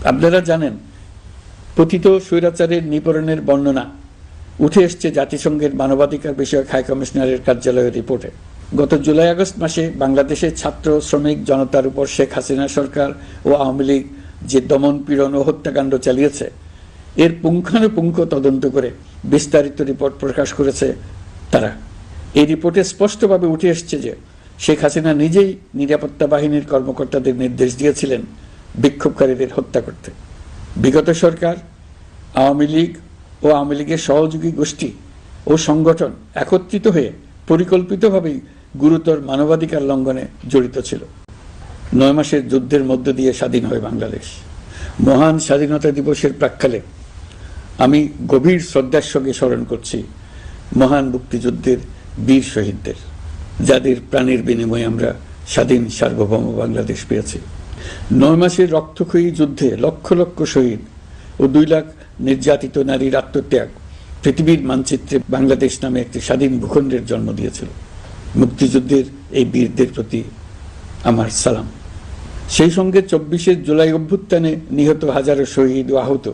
আপনারা জানেন, পতিত স্বৈরাচারের নিপীড়নের বর্ণনা উঠে এসছে জাতিসংঘের মানবাধিকার বিষয়ক হাই কমিশনারের কার্যালয়ের রিপোর্টে। গত জুলাই আগস্ট মাসে বাংলাদেশের ছাত্র শ্রমিক জনতার উপর শেখ হাসিনা সরকার ও আওয়ামী লীগ যে দমন পীড়ন ও হত্যাকাণ্ড চালিয়েছে, এর পুঙ্খানুপুঙ্খ তদন্ত করে বিস্তারিত রিপোর্ট প্রকাশ করেছে তারা। এই রিপোর্টে স্পষ্টভাবে উঠে এসছে যে শেখ হাসিনা নিজেই নিরাপত্তা বাহিনীর কর্মকর্তাদের নির্দেশ দিয়েছিলেন বিক্ষোভকারীদের হত্যা করতে। বিগত সরকার, আওয়ামী লীগ ও আওয়ামী লীগের সহযোগী গোষ্ঠী ও সংগঠন একত্রিত হয়ে পরিকল্পিতভাবেই গুরুতর মানবাধিকার লঙ্ঘনে জড়িত ছিল। 9 মাসের যুদ্ধের মধ্য দিয়ে স্বাধীন হয় বাংলাদেশ। মহান স্বাধীনতা দিবসের প্রাক্কালে আমি গভীর শ্রদ্ধার সঙ্গে স্মরণ করছি মহান মুক্তিযুদ্ধের বীর শহীদদের, যাদের প্রাণের বিনিময়ে আমরা স্বাধীন সার্বভৌম বাংলাদেশ পেয়েছি। 9 মাসের রক্তক্ষয়ী যুদ্ধে লক্ষ লক্ষ শহীদ ও 2 লাখ নির্যাতিত নারীর আত্মত্যাগ পৃথিবীর মানচিত্রে বাংলাদেশ নামে একটি স্বাধীন ভূখণ্ডের জন্ম দিয়েছিল। মুক্তিযুদ্ধের এই বীরদের প্রতি আমার সালাম। সেই সঙ্গে 24শে জুলাই অভ্যুত্থানে নিহত হাজারো শহীদ ও আহত,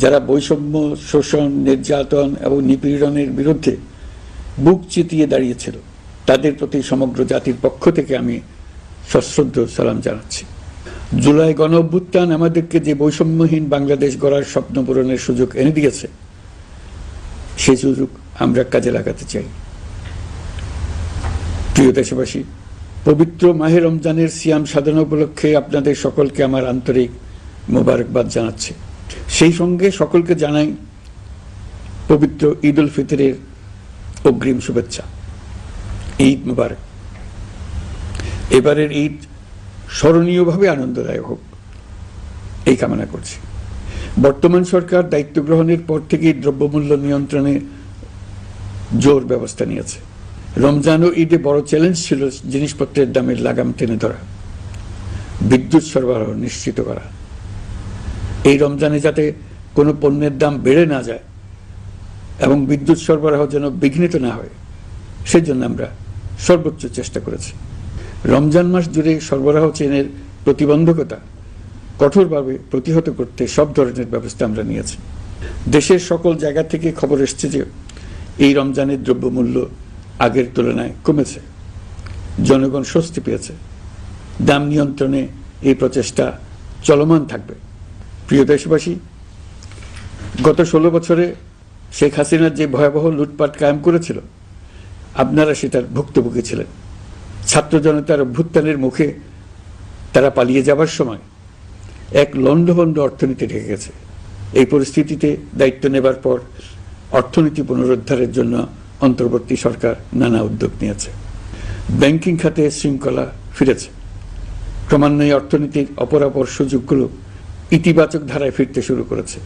যারা বৈষম্য, শোষণ, নির্যাতন এবং নিপীড়নের বিরুদ্ধে বুক চিতিয়ে দাঁড়িয়েছিল, তাদের প্রতি সমগ্র জাতির পক্ষ থেকে আমি সশ্রদ্ধ সালাম জানাচ্ছি। জুলাই গণ অভ্যুত্থান আমাদেরকে যে বৈষম্যহীন বাংলাদেশ গড়ার স্বপ্ন পূরণের সুযোগ এনে দিয়েছে, সেই সুযোগ আমরা কাজে লাগাতে চাই। প্রিয় দেশবাসী, পবিত্র মাহে রমজানের সিয়াম সাধনা উপলক্ষে আপনাদের সকলকে আমার আন্তরিক মোবারকবাদ জানাচ্ছি। সেই সঙ্গে সকলকে জানাই পবিত্র ঈদ উল ফিতরের অগ্রিম শুভেচ্ছা। ঈদ মুবারক। এবারের ঈদ স্মরণীয়ভাবে আনন্দদায়ক হোক, এই কামনা করছি। বর্তমান সরকার দায়িত্ব গ্রহণের পর থেকেই দ্রব্যমূল্য নিয়ন্ত্রণে জোর ব্যবস্থা নিয়েছে। রমজান ও ঈদে বড় চ্যালেঞ্জ ছিল জিনিসপত্রের দামের লাগাম টেনে ধরা, বিদ্যুৎ সরবরাহ নিশ্চিত করা। এই রমজানে যাতে কোনো পণ্যের দাম বেড়ে না যায় এবং বিদ্যুৎ সরবরাহ যেন বিঘ্নিত না হয়, সেজন্য আমরা সর্বোচ্চ চেষ্টা করেছি। রমজান মাস জুড়ে সরবরাহ চেনের প্রতিবন্ধকতা কঠোরভাবে প্রতিহত করতে সব ধরনের ব্যবস্থা আমরা নিয়েছি। দেশের সকল জায়গা থেকে খবর এসছে যে এই রমজানের দ্রব্যমূল্য আগের তুলনায় কমেছে, জনগণ স্বস্তি পেয়েছে। দাম নিয়ন্ত্রণে এই প্রচেষ্টা চলমান থাকবে। প্রিয় দেশবাসী, গত 16 বছরে শেখ হাসিনার যে ভয়াবহ লুটপাট কায়েম করেছিল, আপনারা সেটার ভুক্তভোগী ছিলেন। ছাত্র জনতার অভ্যুত্থানের মুখে তারা পালিয়ে যাবার সময় এক লণ্ডভণ্ড অর্থনীতি ঢেকে গেছে। এই পরিস্থিতিতে দায়িত্ব নেবার পর অর্থনীতি পুনরুদ্ধারের জন্য অন্তর্বর্তী সরকার নানা উদ্যোগ নিয়েছে। ব্যাংকিং খাতে শৃঙ্খলা ফিরেছে। ক্রমান্বয়ে অর্থনীতির অপরাপর সুযোগগুলো ইতিবাচক ধারায় ফিরতে শুরু করেছে।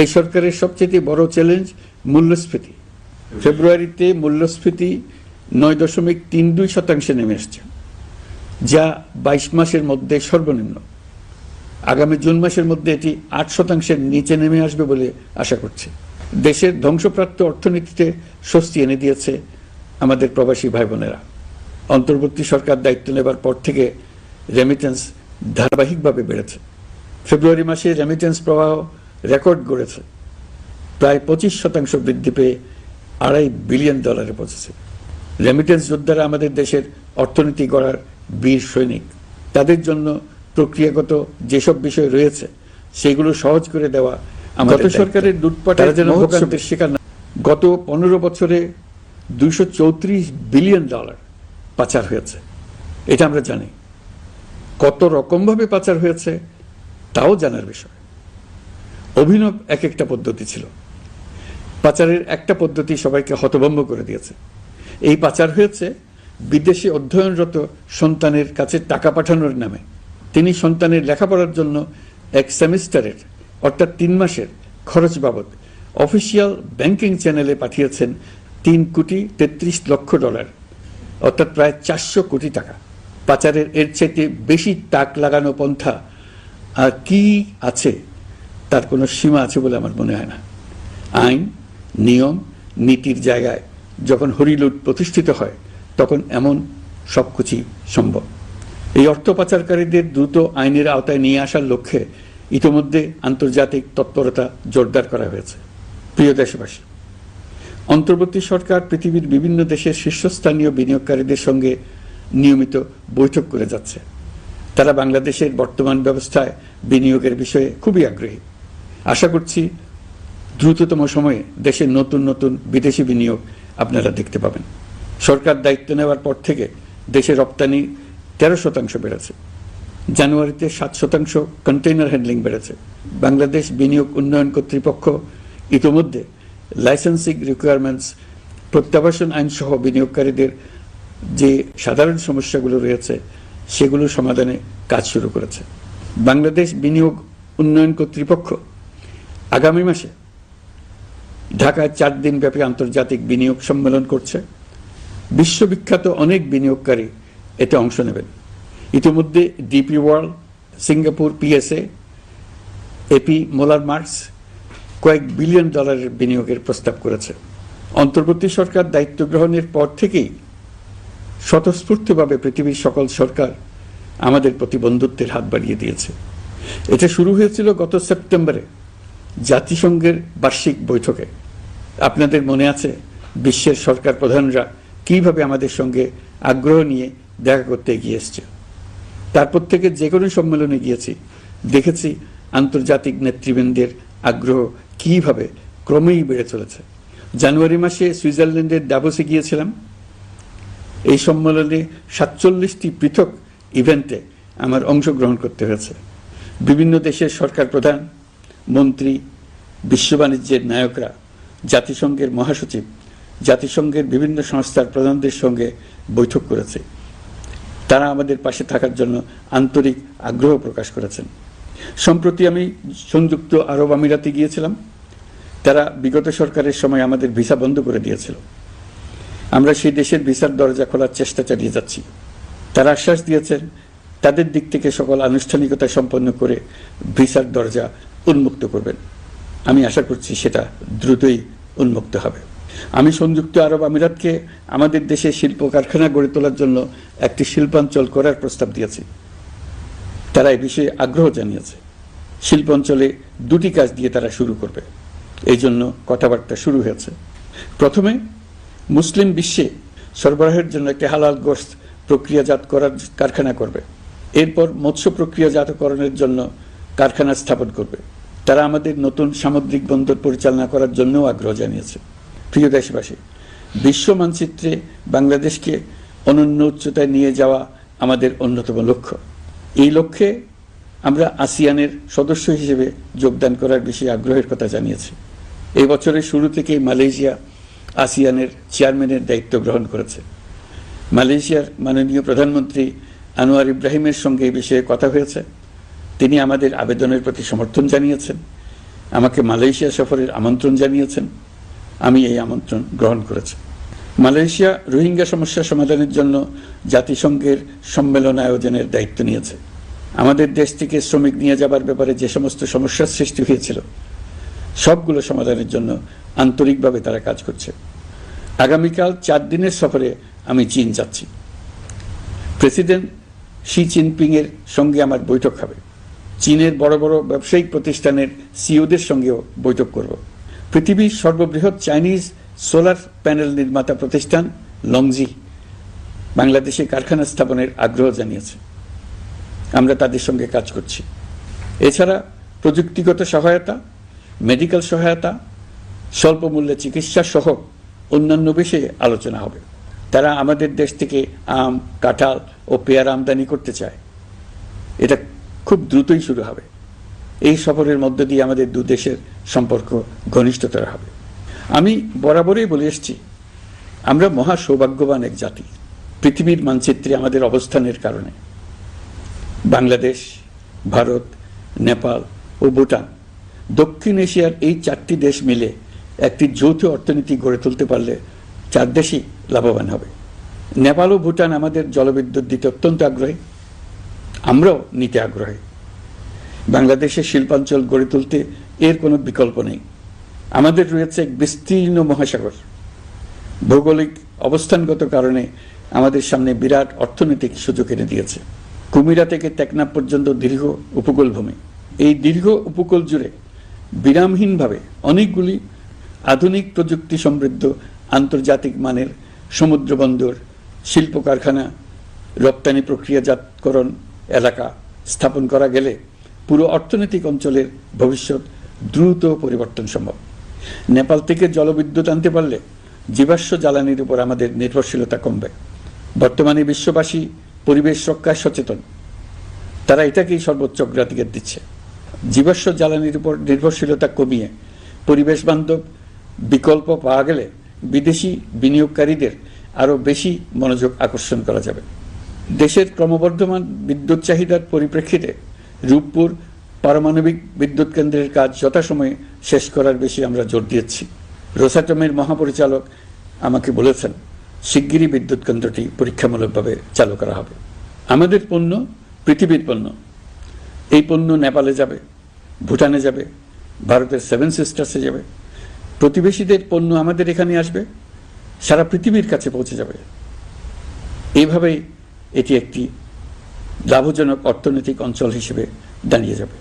এই সরকারের সবচেয়ে বড় চ্যালেঞ্জ মূল্যস্ফীতি। ফেব্রুয়ারিতে মূল্যস্ফীতি 9.32% নেমে এসছে, যা 22 মাসের মধ্যে সর্বনিম্ন। আগামী জুন মাসের মধ্যে এটি 8%-এর নিচে নেমে আসবে বলে আশা করছে। দেশের ধ্বংসপ্রাপ্ত অর্থনীতিতে স্বস্তি এনে দিয়েছে আমাদের প্রবাসী ভাই বোনেরা। অন্তর্বর্তী সরকার দায়িত্ব নেবার পর থেকে রেমিটেন্স ধারাবাহিকভাবে বেড়েছে। ফেব্রুয়ারি মাসে রেমিটেন্স প্রবাহ রেকর্ড গড়েছে, প্রায় 25% বৃদ্ধি পেয়ে $2.5 বিলিয়ন পৌঁছেছে। রেমিটেন্স যোদ্ধারা আমাদের দেশের অর্থনীতি গড়ার বীর সৈনিক। তাদের জন্য প্রক্রিয়াগত যেসব বিষয় রয়েছে সেগুলো সহজ করে দেওয়া আমাদের সরকারের লুটপাটের যেন ভোগান্তির শিকার না। গত 15 বছরে $234 বিলিয়ন পাচার হয়েছে, এটা আমরা জানি। কত রকমভাবে পাচার হয়েছে তাও জানার বিষয়। অভিনব এক একটা পদ্ধতি ছিল। পাচারের একটা পদ্ধতি সবাইকে হতভম্ব করে দিয়েছে। এই পাচার হয়েছে বিদেশে অধ্যয়নরত সন্তানের কাছে টাকা পাঠানোর নামে। তিনি সন্তানের লেখাপড়ার জন্য এক সেমিস্টারের অর্থাৎ 3 মাসের খরচ বাবদ অফিসিয়াল ব্যাংকিং চ্যানেলে পাঠিয়েছেন $3.33 লক্ষ, অর্থাৎ প্রায় 400 কোটি টাকা। পাচারের এর চাইতে বেশি তাক লাগানো পন্থা আর কি আছে, তার কোনো সীমা আছে বলে আমার মনে হয় না। আইন, নিয়ম, নীতির জায়গায় যখন হরিলুট প্রতিষ্ঠিত হয়, তখন এমন সবকিছুই সম্ভব। এই অর্থ পাচারকারীদের দ্রুত আইনের আওতায় নিয়ে আসার লক্ষ্যে ইতোমধ্যে আন্তর্জাতিক তৎপরতা জোরদার করা হয়েছে। প্রিয় দেশবাসী, অন্তর্বর্তী সরকার পৃথিবীর বিভিন্ন দেশের শীর্ষস্থানীয় বিনিয়োগকারীদের সঙ্গে নিয়মিত বৈঠক করে যাচ্ছে। তারা বাংলাদেশের বর্তমান ব্যবস্থায় বিনিয়োগের বিষয়ে খুবই আগ্রহী। আশা করছি দ্রুততম সময়ে দেশের নতুন নতুন বিদেশি বিনিয়োগ আপনারা দেখতে পাবেন। সরকার দায়িত্ব নেওয়ার পর থেকে দেশে রপ্তানি 13% বেড়েছে। জানুয়ারিতে 7% কন্টেইনার হ্যান্ডলিং বেড়েছে। বাংলাদেশ বিনিয়োগ উন্নয়ন কর্তৃপক্ষ ইতোমধ্যে লাইসেন্সিং রিকোয়ারমেন্টস, প্রত্যাবাসন আইন সহ বিনিয়োগকারীদের যে সাধারণ সমস্যাগুলো রয়েছে সেগুলো সমাধানে কাজ শুরু করেছে। বাংলাদেশ বিনিয়োগ উন্নয়ন কর্তৃপক্ষ আগামী মাসে ঢাকায় 4 দিন ব্যাপী আন্তর্জাতিক বিনিয়োগ সম্মেলন করছে। বিশ্ববিখ্যাত অনেক বিনিয়োগকারী এতে অংশ নেবেন। ইতিমধ্যে DP World, Singapore PSA, AP Moller Maersk কয়েক বিলিয়ন ডলারের বিনিয়োগের প্রস্তাব করেছে। অন্তর্বর্তী সরকার দায়িত্ব গ্রহণের পর থেকেই স্বতঃস্ফূর্তভাবে পৃথিবীর সকল সরকার আমাদের প্রতি বন্ধুত্বের হাত বাড়িয়ে দিয়েছে। এটা শুরু হয়েছিল গত সেপ্টেম্বরে জাতিসংঘের বার্ষিক বৈঠকে। আপনাদের মনে আছে বিশ্বের সরকার প্রধানরা কিভাবে আমাদের সঙ্গে আগ্রহ নিয়ে দেখা করতে এগিয়ে এসছে। তারপর থেকে যে কোনো সম্মেলনে গিয়েছি, দেখেছি আন্তর্জাতিক নেতৃবৃন্দের আগ্রহ কিভাবে ক্রমেই বেড়ে চলেছে। জানুয়ারি মাসে সুইজারল্যান্ডের ডাভোসে গিয়েছিলাম। এই সম্মেলনে 47টি পৃথক ইভেন্টে আমার অংশগ্রহণ করতে হয়েছে। বিভিন্ন দেশের সরকার প্রধান, মন্ত্রী, বিশ্ব বাণিজ্যের নায়করা, জাতিসংঘের মহাসচিব, জাতিসংঘের বিভিন্ন সংস্থার প্রধানদের সঙ্গে বৈঠক করেছে। তারা আমাদের পাশে থাকার জন্য আন্তরিক আগ্রহ প্রকাশ করেছেন। সম্প্রতি আমি সংযুক্ত আরব আমিরাতে গিয়েছিলাম। তারা বিগত সরকারের সময় আমাদের ভিসা বন্ধ করে দিয়েছিল। আমরা সেই দেশের ভিসার দরজা খোলার চেষ্টা চালিয়ে যাচ্ছি। তারা আশ্বাস দিয়েছেন তাদের দিক থেকে সকল আনুষ্ঠানিকতা সম্পন্ন করে ভিসার দরজা উন্মুক্ত করবেন। আমি আশা করছি সেটা দ্রুতই উন্মুক্ত হবে। আমি সংযুক্ত আরব আমিরাতকে আমাদের দেশে শিল্প কারখানা গড়ে তোলার জন্য একটি শিল্পাঞ্চল করার প্রস্তাব দিয়েছি। তারা এই বিষয়ে আগ্রহ জানিয়েছে। শিল্পাঞ্চলে 2টি কাজ দিয়ে তারা শুরু করবে, এই জন্য কথাবার্তা শুরু হয়েছে। প্রথমে মুসলিম বিশ্বে সরবরাহের জন্য একটি হালাল গোশত প্রক্রিয়াজাত করার কারখানা করবে। এরপর মৎস্য প্রক্রিয়াজাতকরণের জন্য কারখানা স্থাপন করবে। তারা আমাদের নতুন সামুদ্রিক বন্দর পরিচালনা করার জন্যও আগ্রহ জানিয়েছে। প্রিয় দেশবাসী, বিশ্ব মানচিত্রে বাংলাদেশকে অনন্য উচ্চতায় নিয়ে যাওয়া আমাদের অন্যতম লক্ষ্য। এই লক্ষ্যে আমরা আসিয়ানের সদস্য হিসেবে যোগদান করার বিষয়ে আগ্রহের কথা জানিয়েছি। এই বছরের শুরু থেকেই মালয়েশিয়া আসিয়ানের চেয়ারম্যানের দায়িত্ব গ্রহণ করেছে। মালয়েশিয়ার মাননীয় প্রধানমন্ত্রী আনোয়ার ইব্রাহিমের সঙ্গে এই বিষয়ে কথা হয়েছে। তিনি আমাদের আবেদনের প্রতি সমর্থন জানিয়েছেন, আমাকে মালয়েশিয়া সফরের আমন্ত্রণ জানিয়েছেন। আমি এই আমন্ত্রণ গ্রহণ করেছি। মালয়েশিয়া রোহিঙ্গা সমস্যা সমাধানের জন্য জাতিসংঘের সম্মেলন আয়োজনের দায়িত্ব নিয়েছে। আমাদের দেশ থেকে শ্রমিক নিয়ে যাবার ব্যাপারে যে সমস্ত সমস্যার সৃষ্টি হয়েছিল সবগুলো সমাধানের জন্য আন্তরিকভাবে তারা কাজ করছে। আগামীকাল 4 দিনের সফরে আমি চীন যাচ্ছি। প্রেসিডেন্ট শি জিনপিং এর সঙ্গে আমার বৈঠক হবে। চীনের বড় বড় ব্যবসায়িক প্রতিষ্ঠানের সিইওদের সঙ্গেও বৈঠক করব। পৃথিবীর সর্ববৃহৎ চাইনিজ সোলার প্যানেল নির্মাতা প্রতিষ্ঠান লংজি বাংলাদেশে কারখানা স্থাপনের আগ্রহ জানিয়েছে। আমরা তাদের সঙ্গে কাজ করছি। এছাড়া প্রযুক্তিগত সহায়তা, মেডিকেল সহায়তা, স্বল্প মূল্যে চিকিৎসা সহ অন্যান্য বিষয়ে আলোচনা হবে। তারা আমাদের দেশ থেকে আম, কাঁঠাল ও পেয়ারা আমদানি করতে চায়। এটা খুব দ্রুতই শুরু হবে। এই সফরের মধ্য দিয়ে আমাদের 2 দেশের সম্পর্ক ঘনিষ্ঠতর হবে। আমি বরাবরই বলে এসেছি, আমরা মহা সৌভাগ্যবান এক জাতি। পৃথিবীর মানচিত্রে আমাদের অবস্থানের কারণে বাংলাদেশ, ভারত, নেপাল ও ভুটান, দক্ষিণ এশিয়ার এই 4টি দেশ মিলে একটি যৌথ অর্থনীতি গড়ে তুলতে পারলে 4 দেশই লাভবান হবে। নেপাল ও ভুটান আমাদের জলবিদ্যুৎ দিতে অত্যন্ত আগ্রহী, আমরাও নিতে আগ্রহী। বাংলাদেশের শিল্পাঞ্চল গড়ে তুলতে এর কোনো বিকল্প নেই। আমাদের রয়েছে এক বিস্তীর্ণ মহাসাগর। ভৌগোলিক অবস্থানগত কারণে আমাদের সামনে বিরাট অর্থনৈতিক সুযোগ এনে দিয়েছে। কুমিরা থেকে টেকনাফ পর্যন্ত দীর্ঘ উপকূল ভূমি। এই দীর্ঘ উপকূল জুড়ে বিরামহীনভাবে অনেকগুলি আধুনিক প্রযুক্তি সমৃদ্ধ আন্তর্জাতিক মানের সমুদ্র বন্দর, শিল্প কারখানা, রপ্তানি প্রক্রিয়াজাতকরণ এলাকা স্থাপন করা গেলে পুরো অর্থনৈতিক অঞ্চলের ভবিষ্যৎ দ্রুত পরিবর্তন সম্ভব। নেপাল থেকে জলবিদ্যুৎ আনতে পারলে জীবাশ্ম জ্বালানির উপর আমাদের নির্ভরশীলতা কমবে। বর্তমানে বিশ্ববাসী পরিবেশ রক্ষায় সচেতন, তারা এটাকেই সর্বোচ্চ অগ্রাধিকার দিচ্ছে। জীবাশ্ম জ্বালানির উপর নির্ভরশীলতা কমিয়ে পরিবেশ বান্ধব বিকল্প পাওয়া গেলে বিদেশি বিনিয়োগকারীদের আরও বেশি মনোযোগ আকর্ষণ করা যাবে। দেশের ক্রমবর্ধমান বিদ্যুৎ চাহিদার পরিপ্রেক্ষিতে রূপপুর পারমাণবিক বিদ্যুৎ কেন্দ্রের কাজ যথাসময়ে শেষ করার বেশি আমরা জোর দিয়েছি। রোসাটমের মহাপরিচালক আমাকে বলেছেন শিগগিরই বিদ্যুৎ কেন্দ্রটি পরীক্ষামূলকভাবে চালু করা হবে। আমাদের পণ্য পৃথিবীর পণ্য। এই পণ্য নেপালে যাবে, ভুটানে যাবে, ভারতের সেভেন সিস্টার্সে যাবে। প্রতিবেশীদের পণ্য আমাদের এখানে আসবে, সারা পৃথিবীর কাছে পৌঁছে যাবে। এইভাবেই এটি একটি লাভজনক অর্থনৈতিক অঞ্চল হিসেবে দাঁড়িয়ে যাবে।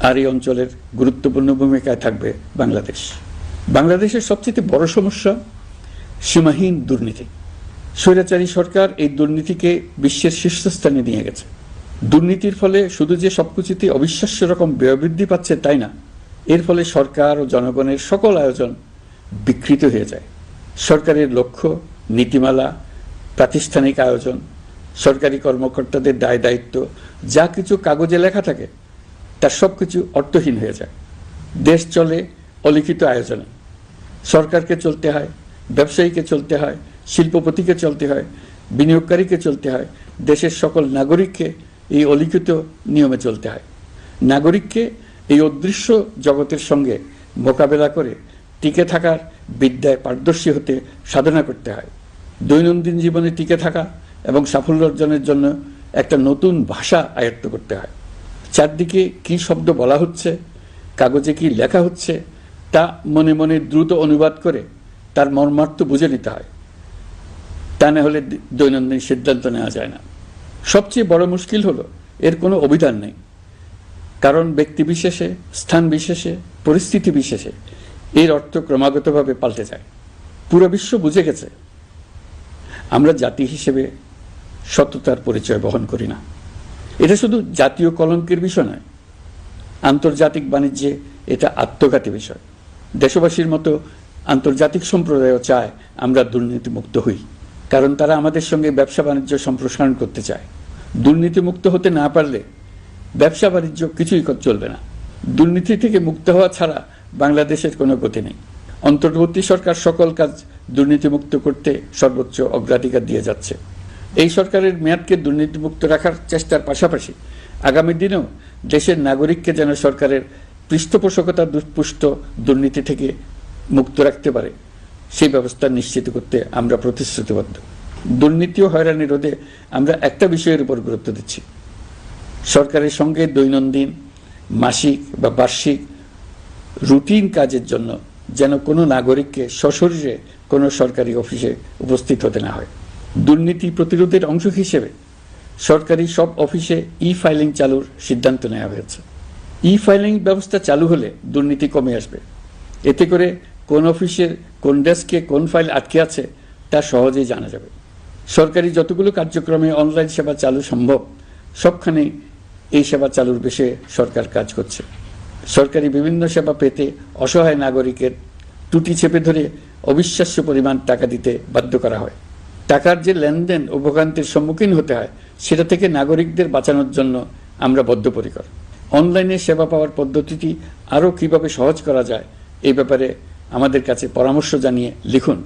আর এই অঞ্চলের গুরুত্বপূর্ণ ভূমিকায় থাকবে বাংলাদেশ। বাংলাদেশের সবচেয়ে বড় সমস্যা সীমাহীন দুর্নীতি। স্বৈরাচারী সরকার এই দুর্নীতিকে বিশ্বের শীর্ষস্থানে নিয়ে গেছে। দুর্নীতির ফলে শুধু যে সবকিছুতে অবিশ্বাস্য রকম ব্যয়বৃদ্ধি পাচ্ছে তাই না, এর ফলে সরকার ও জনগণের সকল আয়োজন বিকৃত হয়ে যায়। সরকারের লক্ষ্য, নীতিমালা, প্রাতিষ্ঠানিক আয়োজন, সরকারি কর্মকর্তাদের দায় দায়িত্ব যা কিছু কাগজে লেখা থাকে তার সব কিছু অর্থহীন হয়ে যায়। দেশ চলে অলিখিত আয়োজনে। সরকারকে চলতে হয়, ব্যবসায়ীকে চলতে হয়, শিল্পপতিকে চলতে হয়, বিনিয়োগকারীকে চলতে হয়, দেশের সকল নাগরিককে এই অলিখিত নিয়মে চলতে হয়। নাগরিককে এই অদৃশ্য জগতের সঙ্গে মোকাবেলা করে টিকে থাকার বিদ্যায় পারদর্শী হতে সাধনা করতে হয়। দৈনন্দিন জীবনে টিকে থাকা এবং সাফল্য অর্জনের জন্য একটা নতুন ভাষা আয়ত্ত করতে হয়। চারদিকে কি শব্দ বলা হচ্ছে, কাগজে কি লেখা হচ্ছে তা মনে মনে দ্রুত অনুবাদ করে তার মর্মার্থ বুঝে নিতে হয়। তা না হলে দৈনন্দিন সিদ্ধান্ত নেওয়া যায় না। সবচেয়ে বড় মুশকিল হলো এর কোনো অভিধান নেই। কারণ ব্যক্তি বিশেষে, স্থান বিশেষে, পরিস্থিতি বিশেষে এর অর্থ ক্রমাগতভাবে পাল্টে যায়। পুরো বিশ্ব বুঝে গেছে আমরা জাতি হিসেবে সততার পরিচয় বহন করি না। এটা শুধু জাতীয় কলঙ্কের বিষয় নয়, আন্তর্জাতিক বাণিজ্যে এটা আত্মঘাতী বিষয়। দেশবাসীর মতো আন্তর্জাতিক সম্প্রদায়ও চায় আমরা দুর্নীতিমুক্ত হই, কারণ তারা আমাদের সঙ্গে ব্যবসা বাণিজ্য সম্প্রসারণ করতে চায়। দুর্নীতিমুক্ত হতে না পারলে ব্যবসা বাণিজ্য কিছুই চলবে না। দুর্নীতি থেকে মুক্ত হওয়া ছাড়া বাংলাদেশের কোনো গতি নেই। অন্তর্বর্তী সরকার সকল কাজ দুর্নীতিমুক্ত করতে সর্বোচ্চ অগ্রাধিকার দিয়ে যাচ্ছে। এই সরকারের মেয়াদকে দুর্নীতিমুক্ত রাখার চেষ্টার পাশাপাশি আগামী দিনেও দেশের নাগরিককে যেন সরকারের পৃষ্ঠপোষকতা দুষ্পুষ্ট দুর্নীতি থেকে মুক্ত রাখতে পারে সেই ব্যবস্থা নিশ্চিত করতে আমরা প্রতিশ্রুতিবদ্ধ। দুর্নীতি ও হয়রানি রোধে আমরা একটা বিষয়ের উপর গুরুত্ব দিচ্ছি। সরকারের সঙ্গে দৈনন্দিন, মাসিক বা বার্ষিক রুটিন কাজের জন্য যেন কোনো নাগরিককে সশরীরে কোনো সরকারি অফিসে উপস্থিত হতে না হয়। দুর্নীতি প্রতিরোধের অংশ হিসেবে সরকারি সব অফিসে ই-ফাইলিং চালুর সিদ্ধান্ত নেওয়া হয়েছে। ই-ফাইলিং ব্যবস্থা চালু হলে দুর্নীতি কমে আসবে। এতে করে কোন অফিসের কোন ডেস্কে কোন ফাইল আটকে আছে তা সহজেই জানা যাবে। সরকারি যতগুলো কার্যক্রমে অনলাইন সেবা চালু সম্ভব সবখানে এই সেবা চালুর বিষয়ে সরকার কাজ করছে। সরকারি বিভিন্ন সেবা পেতে অসহায় নাগরিকের টুটি চেপে ধরে অবিশ্বাস্য পরিমাণ টাকা দিতে বাধ্য করা হয়। টাকার যে লেনদেন ও ভোগান্তির সম্মুখীন হতে হয় সেটা থেকে নাগরিকদের বাঁচানোর জন্য আমরা বদ্ধপরিকর। অনলাইনে সেবা পাওয়ার পদ্ধতিটি আরও কিভাবে সহজ করা যায় এই ব্যাপারে আমাদের কাছে পরামর্শ জানিয়ে লিখুন,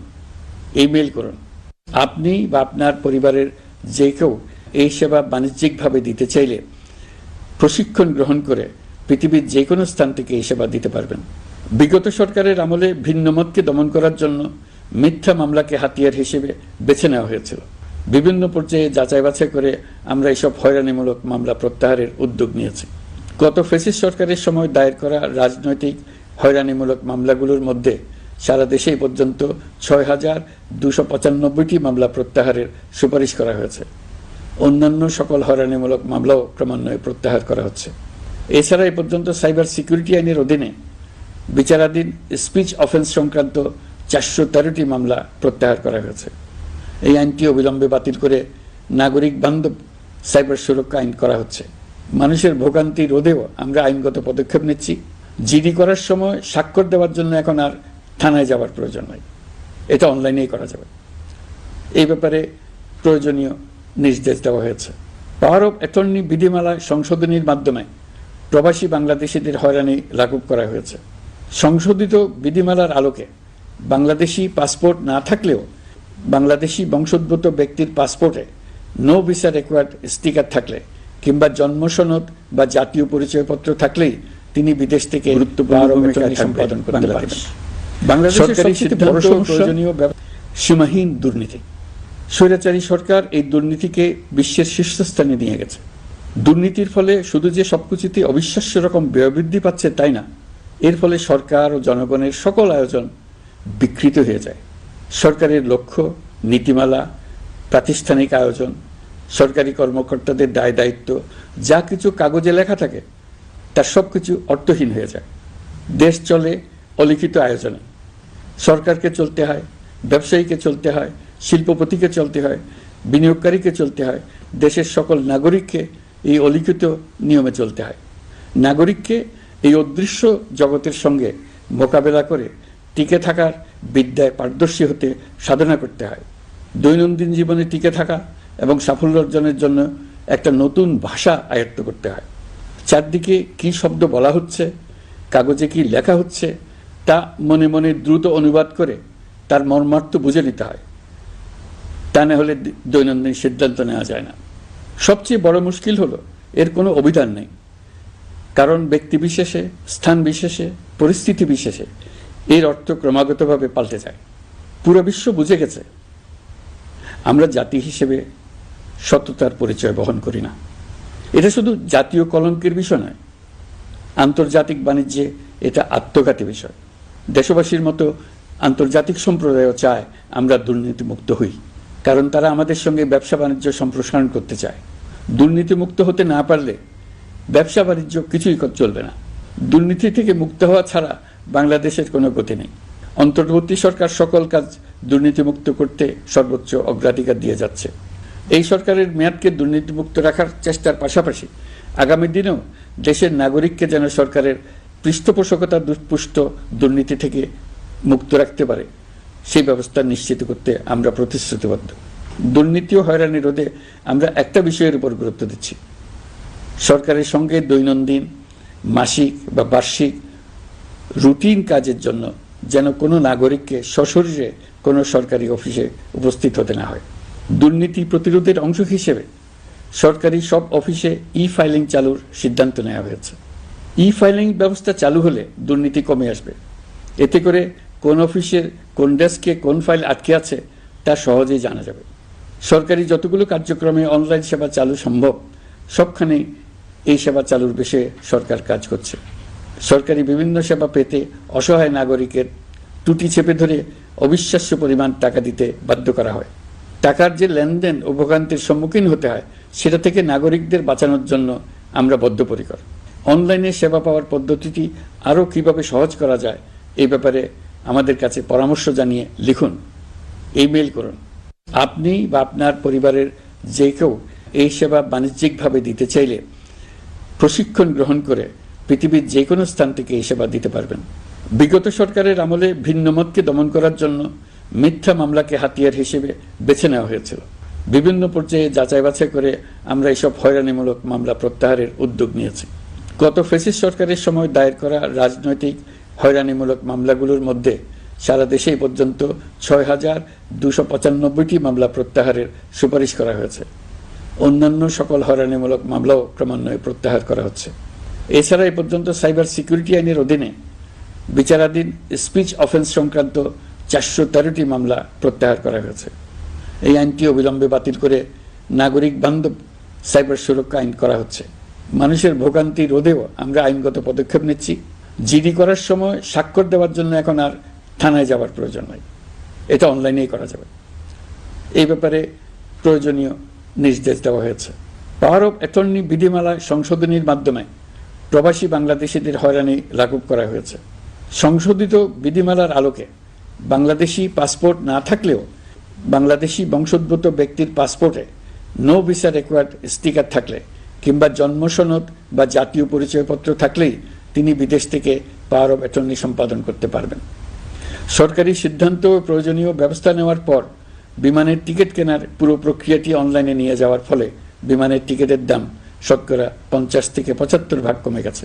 ইমেইল করুন। আপনি বা আপনার পরিবারের যে কেউ এই সেবা বাণিজ্যিকভাবে দিতে চাইলে প্রশিক্ষণ গ্রহণ করে পৃথিবীর যে কোনো স্থান থেকে এই সেবা দিতে পারবেন। বিগত সরকারের আমলে ভিন্ন মতকে দমন করার জন্য মিথ্যা মামলাকে হাতিয়ার হিসেবে বেছে নেওয়া হয়েছিল। বিভিন্ন পর্যায়ে যাচাই বাছাই করে আমরা এইসব হয়রানিমূলক মামলা প্রত্যাহারের উদ্যোগ নিয়েছি। গত ফ্যাসিস্ট সরকারের সময় দায়ের করা রাজনৈতিক হয়রানিমূলক মামলাগুলোর মধ্যে সারা দেশেই পর্যন্ত ৬,২৯৫টি মামলা প্রত্যাহারের সুপারিশ করা হয়েছে। অন্যান্য সকল হয়রানিমূলক মামলাও ক্রমান্বয়ে প্রত্যাহার করা হচ্ছে। এছাড়া এ পর্যন্ত সাইবার সিকিউরিটি আইনের অধীনে বিচারাধীন স্পিচ অফেন্স সংক্রান্ত 413টি মামলা প্রত্যাহার করা হয়েছে। এই আইনটি অবিলম্বে বাতিল করে নাগরিক বান্ধব সাইবার সুরক্ষা আইন করা হচ্ছে। মানুষের ভোগান্তি রোধেও আমরা আইনগত পদক্ষেপ নিচ্ছি। জিডি করার সময় স্বাক্ষর দেওয়ার জন্য এখন আর থানায় যাওয়ার প্রয়োজন নাই, এটা অনলাইনেই করা যাবে। এই ব্যাপারে প্রয়োজনীয় নির্দেশ দেওয়া হয়েছে। পাওয়ার অফ অ্যাটর্নি বিধিমালা সংশোধনীর মাধ্যমে প্রবাসী বাংলাদেশিদের হয়রানি লাঘব করা হয়েছে। সংশোধিত বিধিমালার আলোকে বাংলাদেশি পাসপোর্ট না থাকলেও বাংলাদেশি বংশোদ্ভূত ব্যক্তির পাসপোর্টে নো ভিসা রিকোয়ার্ড স্টিকার থাকলে কিংবা জন্ম সনদ বা জাতীয় পরিচয়পত্র থাকলেই তিনি বিদেশ থেকে গুরুত্বপূর্ণ ভূমিকা সম্পাদন করতে পারবেন। বাংলাদেশের সবচেয়ে বড় প্রয়োজনীয় সীমাহীন দুর্নীতি। স্বৈরাচারী সরকার এই দুর্নীতিকে বিশ্বের শীর্ষস্থানে নিয়ে গেছে। দুর্নীতির ফলে শুধু যে সবকিছুতে অবিশ্বাস্য রকম ব্যয় বৃদ্ধি পাচ্ছে তাই না, এর ফলে সরকার ও জনগণের সকল আয়োজন বিকৃত হয়ে যায়। সরকারের লক্ষ্য, নীতিমালা, প্রাতিষ্ঠানিক আয়োজন, সরকারি কর্মকর্তাদের দায় দায়িত্ব যা কিছু কাগজে লেখা থাকে তার সবকিছু অর্থহীন হয়ে যায়। দেশ চলে অলিখিত আয়োজনে। সরকারকে চলতে হয়, ব্যবসায়ীকে চলতে হয়, শিল্পপতিকে চলতে হয়, বিনিয়োগকারীকে চলতে হয়, দেশের সকল নাগরিককে এই অলিখিত নিয়মে চলতে হয়। নাগরিককে এই অদৃশ্য জগতের সঙ্গে মোকাবেলা করে টিকে থাকার বিদ্যায় পারদর্শী হতে সাধনা করতে হয়। দৈনন্দিন জীবনে টিকে থাকা এবং সাফল্য অর্জনের জন্য একটা নতুন ভাষা আয়ত্ত করতে হয়। চারদিকে কি শব্দ বলা হচ্ছে, কাগজে কি লেখা হচ্ছে তা মনে মনে দ্রুত অনুবাদ করে তার মর্মার্থ বুঝে নিতে হয়। তা না হলে দৈনন্দিন সিদ্ধান্ত নেওয়া যায় না। সবচেয়ে বড় মুশকিল হলো এর কোনো অভিধান নেই। কারণ ব্যক্তি বিশেষে, স্থান বিশেষে, পরিস্থিতি বিশেষে এর অর্থ ক্রমাগতভাবে পাল্টে যায়। পুরো বিশ্ব বুঝে গেছে আমরা জাতি হিসেবে সততার পরিচয় বহন করি না। এটা শুধু জাতীয় কলঙ্কের বিষয় নয়, আন্তর্জাতিক বাণিজ্যে এটা আত্মঘাতী বিষয়। দেশবাসীর মতো আন্তর্জাতিক সম্প্রদায়ও চায় আমরা দুর্নীতিমুক্ত হই, কারণ তারা আমাদের সঙ্গে ব্যবসা বাণিজ্য সম্প্রসারণ করতে চায়। দুর্নীতিমুক্ত হতে না পারলে ব্যবসা বাণিজ্য কিছুই চলবে না। দুর্নীতি থেকে মুক্ত হওয়া ছাড়া বাংলাদেশের কোনো গতি নেই। অন্তর্বর্তী সরকার সকল কাজ দুর্নীতিমুক্ত করতে সর্বোচ্চ অগ্রাধিকার দিয়ে যাচ্ছে। এই সরকারের মেয়াদকে দুর্নীতিমুক্ত রাখার চেষ্টার পাশাপাশি আগামী দিনেও দেশের নাগরিককে যেন সরকারের পৃষ্ঠপোষকতা দুষ্পুষ্ট দুর্নীতি থেকে মুক্ত রাখতে পারে সেই ব্যবস্থা নিশ্চিত করতে আমরা প্রতিশ্রুতিবদ্ধ। দুর্নীতি ও হয়রানি রোধে আমরা একটা বিষয়ের উপর গুরুত্ব দিচ্ছি। সরকারের সঙ্গে দৈনন্দিন, মাসিক বা বার্ষিক রুটিন কাজের জন্য যেন কোনো নাগরিককে সশরীরে কোনো সরকারি অফিসে উপস্থিত হতে না হয়। দুর্নীতি প্রতিরোধের অংশ হিসেবে সরকারি সব অফিসে ফাইলিং চালুর সিদ্ধান্ত নেওয়া হয়েছে। ফাইলিং ব্যবস্থা চালু হলে দুর্নীতি কমে আসবে। এতে করে কোন অফিসের কোন ডেস্কে কোন ফাইল আটকে আছে তা সহজেই জানা যাবে। সরকারি যতগুলো কার্যক্রমে অনলাইন সেবা চালু সম্ভব সবখানেই এই সেবা চালুর বিষয়ে সরকার কাজ করছে। সরকারি বিভিন্ন সেবা পেতে অসহায় নাগরিকের টুটি চেপে ধরে অবিশ্বাস্য পরিমাণ টাকা দিতে বাধ্য করা হয়। টাকার যে লেনদেন ও ভোগান্তির সম্মুখীন হতে হয় সেটা থেকে নাগরিকদের বাঁচানোর জন্য আমরা বদ্ধপরিকর। অনলাইনে সেবা পাওয়ার পদ্ধতিটি আরও কিভাবে সহজ করা যায় এই ব্যাপারে আমাদের কাছে পরামর্শ জানিয়ে লিখুন, ইমেইল করুন। আপনি বা আপনার পরিবারের যে কেউ এই সেবা বাণিজ্যিকভাবে দিতে চাইলে প্রশিক্ষণ গ্রহণ করে পৃথিবীর যে কোনো স্থান থেকে এই সেবা দিতে পারবেন। বিগত সরকারের আমলে ভিন্ন মতকে দমন করার জন্য মিথ্যা মামলাকে হাতিয়ার হিসেবে বেছে নেওয়া হয়েছিল। বিভিন্ন পর্যায়ে যাচাই বাছাই করে আমরা এইসব হয়রানিমূলক মামলা প্রত্যাহারের উদ্যোগ নিয়েছি। গত ফ্যাসিস্ট সরকারের সময় দায়ের করা রাজনৈতিক হয়রানিমূলক মামলাগুলোর মধ্যে সারা দেশে পর্যন্ত ৬,২৯৫টি মামলা প্রত্যাহারের সুপারিশ করা হয়েছে। অন্যান্য সকল হয়রানিমূলক মামলাও ক্রমান্বয়ে প্রত্যাহার করা হচ্ছে। এছাড়া এ পর্যন্ত সাইবার সিকিউরিটি আইনের অধীনে বিচারাধীন স্পিচ অফেন্স সংক্রান্ত 413টি মামলা প্রত্যাহার করা হয়েছে। এই আইনটি অবিলম্বে বাতিল করে নাগরিক বান্ধব সাইবার সুরক্ষা আইন করা হচ্ছে। মানুষের ভোগান্তি রোধেও আমরা আইনগত পদক্ষেপ নিচ্ছি। জিডি করার সময় স্বাক্ষর দেওয়ার জন্য এখন আর থানায় যাওয়ার প্রয়োজন নাই, এটা অনলাইনেই করা যাবে। এই ব্যাপারে প্রয়োজনীয় নির্দেশ দেওয়া হয়েছে। পাওয়ার অফ অ্যাটর্নি বিধিমালা সংশোধনীর মাধ্যমে প্রবাসী বাংলাদেশিদের হয়রানি লাঘব করা হয়েছে। সংশোধিত বিধিমালার আলোকে বাংলাদেশি পাসপোর্ট না থাকলেও বাংলাদেশি বংশোদ্ভূত ব্যক্তির পাসপোর্টে নো ভিসা রিকোয়ার্ড স্টিকার থাকলে কিংবা জন্ম সনদ বা জাতীয় পরিচয়পত্র থাকলেই তিনি বিদেশ থেকে পাওয়ার অফ অ্যাটর্নি সম্পাদন করতে পারবেন। সরকারি সিদ্ধান্ত ও প্রয়োজনীয় ব্যবস্থা নেওয়ার পর বিমানের টিকিট কেনার পুরো প্রক্রিয়াটি অনলাইনে নিয়ে যাওয়ার ফলে বিমানের টিকিটের দাম শতকরা 50 থেকে 75% কমে গেছে।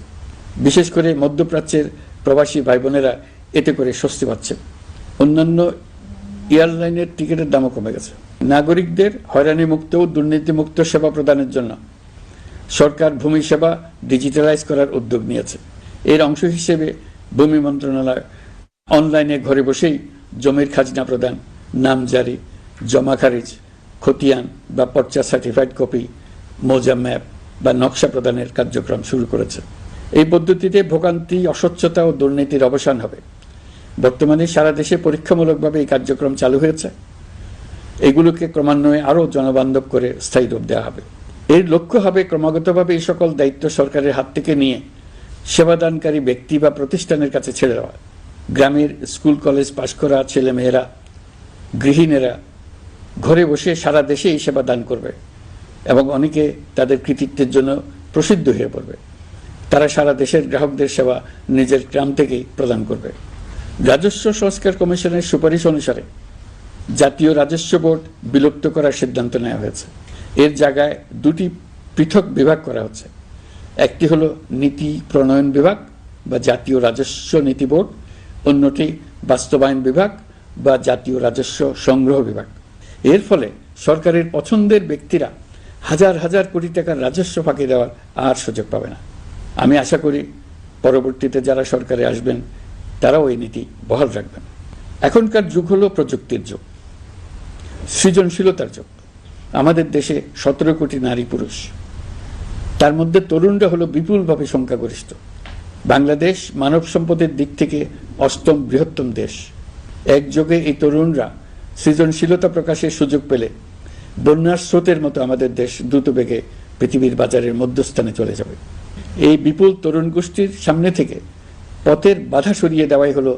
বিশেষ করে মধ্যপ্রাচ্যের প্রবাসী ভাই বোনেরা এতে করে স্বস্তি পাচ্ছে। অন্যান্য এয়ারলাইনের টিকিটের দামও কমে গেছে। নাগরিকদের হয়রানিমুক্ত ও দুর্নীতিমুক্ত সেবা প্রদানের জন্য সরকার ভূমি সেবা ডিজিটালাইজ করার উদ্যোগ নিয়েছে। এর অংশ হিসেবে ভূমি মন্ত্রণালয় অনলাইনে ঘরে বসেই জমির খাজনা প্রদান, নাম জারি, জমা খারিজ, খতিয়ান বা পর্চা সার্টিফাইড কপি, মৌজা ম্যাপ বা নকশা প্রদানের কার্যক্রম শুরু করেছে। এই পদ্ধতিতে ভোগান্তি, অস্বচ্ছতা ও দুর্নীতির অবসান হবে। বর্তমানে সারা দেশে পরীক্ষামূলকভাবে এই কার্যক্রম চালু হয়েছে। এগুলোকে ক্রমান্বয়ে আরও জনবান্ধব করে স্থায়ী রূপ দেওয়া হবে। এর লক্ষ্য হবে ক্রমাগতভাবে এই সকল দায়িত্ব সরকারের হাত থেকে নিয়ে সেবাদানকারী ব্যক্তি বা প্রতিষ্ঠানের কাছে ছেড়ে দেওয়া। গ্রামের স্কুল কলেজ পাশ করা ছেলেমেয়েরা, গৃহিণীরা ঘরে বসে সারা দেশে এই সেবা দান করবে এবং অনেকে তাদের কৃতিত্বের জন্য প্রসিদ্ধ হয়ে পড়বে। তারা সারা দেশের গ্রাহকদের সেবা নিজের গ্রাম থেকেই প্রদান করবে। রাজস্ব সংস্কার কমিশনের সুপারিশ অনুসারে জাতীয় রাজস্ব বোর্ড বিলুপ্ত করার সিদ্ধান্ত নেওয়া হয়েছে। এর জায়গায় দুটি পৃথক বিভাগ করা হচ্ছে। একটি হলো নীতি প্রণয়ন বিভাগ বা জাতীয় রাজস্ব নীতি বোর্ড, অন্যটি বাস্তবায়ন বিভাগ বা জাতীয় রাজস্ব সংগ্রহ বিভাগ। এর ফলে সরকারের পছন্দের ব্যক্তিরা হাজার হাজার কোটি টাকার রাজস্ব ফাঁকি দেওয়ার আর সুযোগ পাবে না। আমি আশা করি পরবর্তীতে যারা সরকারে আসবেন তারাও এই নীতি বহাল রাখবেন। এখনকার যুগ হলো প্রযুক্তির যুগ, সৃজনশীলতার যুগ। আমাদের দেশে 17 কোটি নারী পুরুষ, তার মধ্যে তরুণরা হলো বিপুলভাবে সংখ্যাগরিষ্ঠ। বাংলাদেশ মানব সম্পদের দিক থেকে 8ম বৃহত্তম দেশ। একযোগে এই তরুণরা সৃজনশীলতা প্রকাশের সুযোগ পেলে বন্যার স্রোতের মতো আমাদের দেশ দ্রুত বেগে পৃথিবীর বাজারের মধ্যস্থানে চলে যাবে। এই বিপুল তরুণ গোষ্ঠীর সামনে থেকে পথের বাধা সরিয়ে দেওয়াই হলো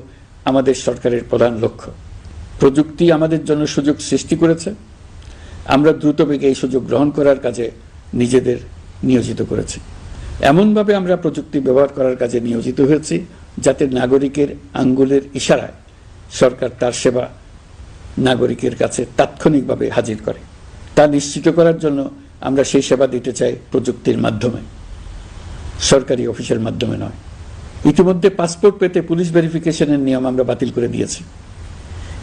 আমাদের সরকারের প্রধান লক্ষ্য। প্রযুক্তি আমাদের জন্য সুযোগ সৃষ্টি করেছে, আমরা দ্রুত বেগে এই সুযোগ গ্রহণ করার কাজে নিজেদের নিয়োজিত করেছি। এমনভাবে আমরা প্রযুক্তি ব্যবহার করার কাজে নিয়োজিত হয়েছি যাতে নাগরিকের আঙ্গুলের ইশারায় সরকার তার সেবা নাগরিকের কাছে তাৎক্ষণিকভাবে হাজির করে। তা নিশ্চিত করার জন্য আমরা সেই সেবা দিতে চাই প্রযুক্তির মাধ্যমে, সরকারি অফিসের মাধ্যমে নয়। ইতিমধ্যে পাসপোর্ট পেতে পুলিশ ভেরিফিকেশনের নিয়ম আমরা বাতিল করে দিয়েছি।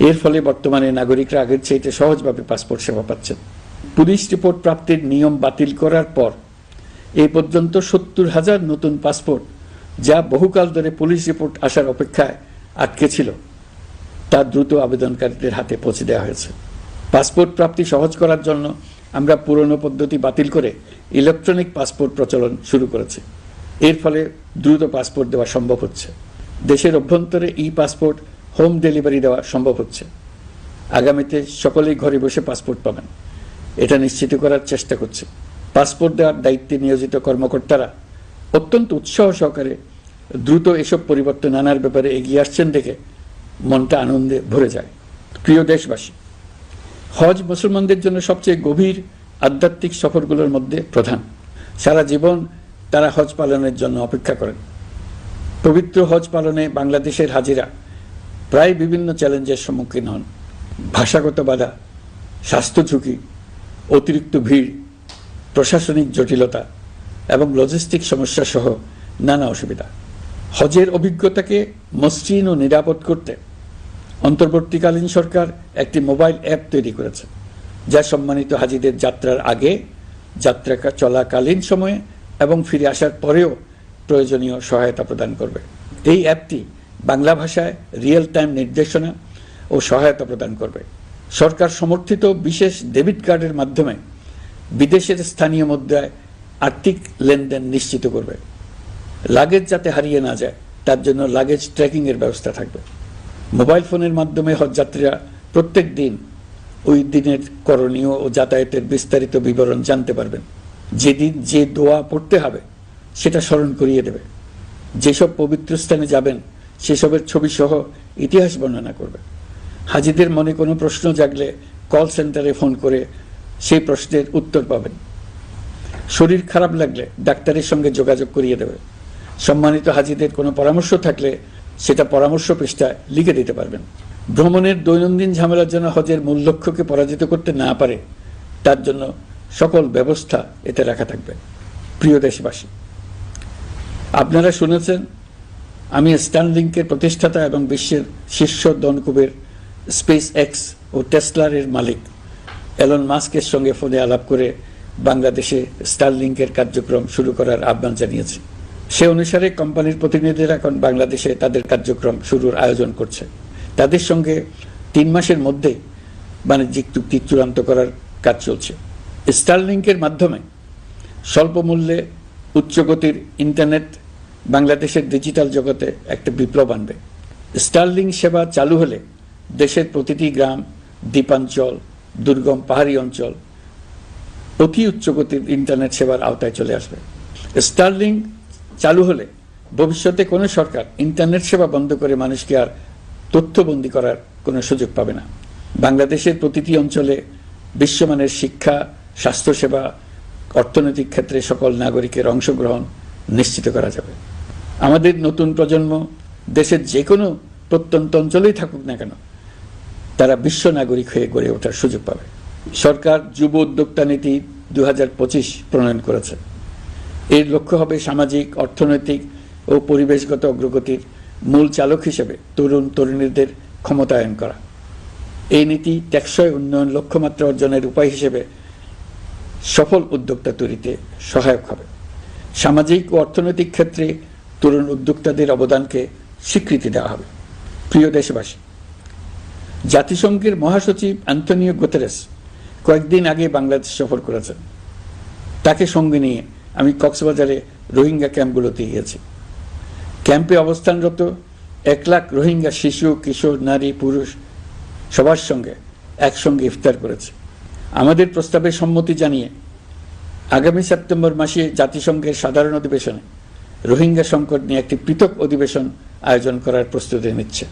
এর ফলে বর্তমানে নাগরিকরা আগের চাইতে সহজভাবে পাসপোর্ট সেবা পাচ্ছেন। পুলিশ রিপোর্ট প্রাপ্তির নিয়ম বাতিল করার পর এই পর্যন্ত 70,000 নতুন পাসপোর্ট, যা বহুকাল ধরে পুলিশ রিপোর্ট আসার অপেক্ষায় আটকে ছিল, তা দ্রুত আবেদনকারীদের হাতে পৌঁছে দেওয়া হয়েছে। পাসপোর্ট প্রাপ্তি সহজ করার জন্য আমরা পুরনো পদ্ধতি বাতিল করে ইলেকট্রনিক পাসপোর্ট প্রচলন শুরু করেছি। এর ফলে দ্রুত পাসপোর্ট দেওয়া সম্ভব হচ্ছে। দেশের অভ্যন্তরে ই পাসপোর্ট হোম ডেলিভারি দেওয়া সম্ভব হচ্ছে। আগামীতে সকলেই ঘরে বসে পাসপোর্ট পাবেন, এটা নিশ্চিত করার চেষ্টা করছে। পাসপোর্ট দেওয়ার দায়িত্বে নিয়োজিত কর্মকর্তারা অত্যন্ত উৎসাহ সহকারে দ্রুত এসব পরিবর্তন আনার ব্যাপারে এগিয়ে আসছেন দেখে মনটা আনন্দে ভরে যায়। প্রিয় দেশবাসী, হজ মুসলমানদের জন্য সবচেয়ে গভীর আধ্যাত্মিক সফরগুলোর মধ্যে প্রধান। সারা জীবন তারা হজ পালনের জন্য অপেক্ষা করেন। পবিত্র হজ পালনে বাংলাদেশের হাজিরা প্রায় বিভিন্ন চ্যালেঞ্জের সম্মুখীন হন। ভাষাগত বাধা, স্বাস্থ্য ঝুঁকি, অতিরিক্ত ভিড়, প্রশাসনিক জটিলতা এবং লজিস্টিক সমস্যা সহ নানা অসুবিধা। হজের অভিজ্ঞতাকে মসৃণ ও নিরাপদ করতে অন্তর্বর্তীকালীন সরকার একটি মোবাইল অ্যাপ তৈরি করেছে, যা সম্মানিত হাজিদের যাত্রার আগে, যাত্রা চলাকালীন সময়ে এবং ফিরে আসার পরেও প্রয়োজনীয় সহায়তা প্রদান করবে। এই অ্যাপটি বাংলা ভাষায় রিয়েল টাইম নির্দেশনা ও সহায়তা প্রদান করবে। সরকার সমর্থিত বিশেষ ডেবিট কার্ডের মাধ্যমে বিদেশের স্থানীয় মুদ্রায় আর্থিক লেনদেন নিশ্চিত করবে। লাগেজ যাতে হারিয়ে না যায় তার জন্য লাগেজ ট্র্যাকিংয়ের ব্যবস্থা থাকবে। মোবাইল ফোনের মাধ্যমে হজযাত্রীরা প্রত্যেক দিন ওই দিনের করণীয় ও যাতায়াতের বিস্তারিত বিবরণ জানতে পারবেন। যেদিন যে দোয়া পড়তে হবে সেটা স্মরণ করিয়ে দেবে। যেসব পবিত্র স্থানে যাবেন সেসবের ছবি সহ ইতিহাস বর্ণনা করবে। হাজিদের মনে কোনো প্রশ্ন জাগলে কল সেন্টারে ফোন করে সেই প্রশ্নের উত্তর পাবেন। শরীর খারাপ লাগলে ডাক্তারের সঙ্গে যোগাযোগ করিয়ে দেবে। সম্মানিত হাজিদের কোনো পরামর্শ থাকলে সেটা পরামর্শ পৃষ্ঠায় লিখে দিতে পারবেন। ভ্রমণের দৈনন্দিন ঝামেলার জন্য হজের মূল লক্ষ্যকে পরাজিত করতে না পারে তার জন্য সকল ব্যবস্থা এতে রাখা থাকবে। প্রিয় দেশবাসী, আপনারা শুনেছেন আমি স্টারলিংকের প্রতিষ্ঠাতা এবং বিশ্বের শীর্ষ ধনকুবের স্পেস এক্স ও টেসলার মালিক এলন মাস্কের সঙ্গে ফোনে আলাপ করে বাংলাদেশে স্টারলিংকের কার্যক্রম শুরু করার আহ্বান জানিয়েছি। সে অনুসারে কোম্পানির প্রতিনিধিরা এখন বাংলাদেশে তাদের কার্যক্রম শুরুর আয়োজন করছে। তাদের সঙ্গে 3 মাসের মধ্যেই বাণিজ্যিক চুক্তি চূড়ান্ত করার কাজ চলছে। স্টারলিংকের মাধ্যমে স্বল্প মূল্যে উচ্চগতির ইন্টারনেট বাংলাদেশের ডিজিটাল জগতে একটা বিপ্লব আনবে। স্টারলিংক সেবা চালু হলে দেশের প্রতিটি গ্রাম, দ্বীপাঞ্চল, দুর্গম পাহাড়ি অঞ্চল অতি উচ্চগতির ইন্টারনেট সেবার আওতায় চলে আসবে। স্টারলিংক চালু হলে ভবিষ্যতে কোনো সরকার ইন্টারনেট সেবা বন্ধ করে মানুষকে আর তথ্যবন্দী করার কোনো সুযোগ পাবে না। বাংলাদেশের প্রতিটি অঞ্চলে বিশ্বমানের শিক্ষা, স্বাস্থ্যসেবা, অর্থনৈতিক ক্ষেত্রে সকল নাগরিকের অংশগ্রহণ নিশ্চিত করা যাবে। আমাদের নতুন প্রজন্ম দেশের যে কোনো প্রত্যন্ত অঞ্চলেই থাকুক না কেন তারা বিশ্ব নাগরিক হয়ে গড়ে ওঠার সুযোগ পাবে। সরকার যুব উদ্যোক্তা নীতি 2025 প্রণয়ন করেছে। এর লক্ষ্য হবে সামাজিক, অর্থনৈতিক ও পরিবেশগত অগ্রগতির মূল চালক হিসেবে তরুণ তরুণীদের ক্ষমতায়ন করা। এই নীতি টেকসই উন্নয়ন লক্ষ্যমাত্রা অর্জনের উপায় হিসেবে সফল উদ্যোক্তা তৈরিতে সহায়ক হবে। সামাজিক ও অর্থনৈতিক ক্ষেত্রে তরুণ উদ্যোক্তাদের অবদানকে স্বীকৃতি দেওয়া হবে। প্রিয় দেশবাসী, জাতিসংঘের মহাসচিব আন্তোনিও গুতেরেস কয়েকদিন আগে বাংলাদেশ সফর করেছেন। তাকে সঙ্গে নিয়ে আমি কক্সবাজারে রোহিঙ্গা ক্যাম্পগুলোতে গিয়েছি। ক্যাম্পে অবস্থানরত 1 লাখ রোহিঙ্গা শিশু, কিশোর, নারী, পুরুষ সবার সঙ্গে একসঙ্গে ইফতার করেছে। আমাদের প্রস্তাবে সম্মতি জানিয়ে আগামী সেপ্টেম্বর মাসে জাতিসংঘের সাধারণ অধিবেশনে রোহিঙ্গা সংকট নিয়ে একটি পৃথক অধিবেশন আয়োজন করার প্রস্তুতি নিচ্ছে।